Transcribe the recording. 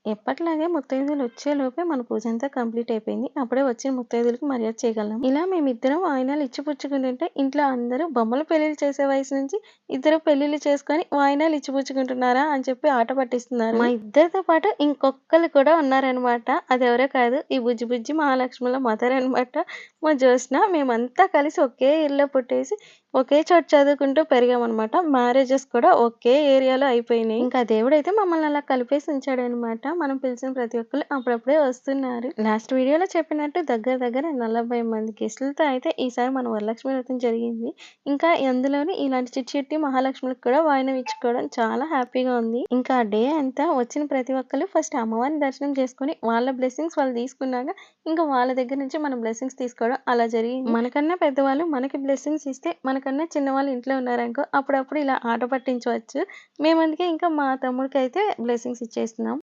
ఎప్పటిలాగే ముత్తైదువులు వచ్చేలోపే మన పూజంతా కంప్లీట్ అయిపోయింది. అప్పుడే వచ్చిన ముత్తైదువులకి మర్యాద చేయగలం. ఇలా మేమిద్దరం వాయినాలు ఇచ్చి పుచ్చుకుంటుంటే ఇంట్లో అందరూ బొమ్మల పెళ్ళిళ్ళు చేసే వయసు నుంచి ఇద్దరు పెళ్ళిళ్ళు చేసుకొని వాయినాలు ఇచ్చి పుచ్చుకుంటున్నారా అని చెప్పి ఆట పట్టిస్తున్నారు. మా ఇద్దరితో పాటు ఇంకొకళ్ళు కూడా ఉన్నారనమాట. అదెవరో కాదు ఈ బుజ్జి బుజ్జి మహాలక్ష్మిల మదర్ అనమాట. మా జ్యోత్స్న. మేమంతా కలిసి ఒకే ఇల్లులో పుట్టేసి ఒకే చోట చదువుకుంటూ పెరిగామనమాట. మ్యారేజెస్ కూడా ఒకే ఏరియాలో అయిపోయినాయి. ఇంకా దేవుడైతే మమ్మల్ని అలా కలిపేసి ఉంచాడనమాట. మనం పిలిచిన ప్రతి ఒక్కళ్ళు అప్పుడప్పుడే వస్తున్నారు. లాస్ట్ వీడియోలో చెప్పినట్టు దగ్గర దగ్గర 40 మంది గెస్టులతో అయితే ఈసారి మన వరలక్ష్మి వ్రతం జరిగింది. ఇంకా అందులోని ఇలాంటి చిట్టి చిట్టి మహాలక్ష్మిలకు కూడా వాయినం ఇచ్చుకోవడం చాలా హ్యాపీగా ఉంది. ఇంకా ఆ డే అంతా వచ్చిన ప్రతి ఒక్కళ్ళు ఫస్ట్ అమ్మవారిని దర్శనం చేసుకుని వాళ్ళ బ్లెస్సింగ్స్ వాళ్ళు తీసుకున్నాక ఇంకా వాళ్ళ దగ్గర నుంచి మనం బ్లెస్సింగ్స్ తీసుకోవడం అలా జరిగింది. మనకన్నా పెద్దవాళ్ళు మనకి బ్లెస్సింగ్స్ ఇస్తే మనకన్నా చిన్నవాళ్ళు ఇంట్లో ఉన్నారనుకో అప్పుడప్పుడు ఇలా ఆట పట్టించవచ్చు. మేమందుకే ఇంకా మా తమ్ముడికి అయితే బ్లెస్సింగ్స్ ఇచ్చేస్తున్నాం.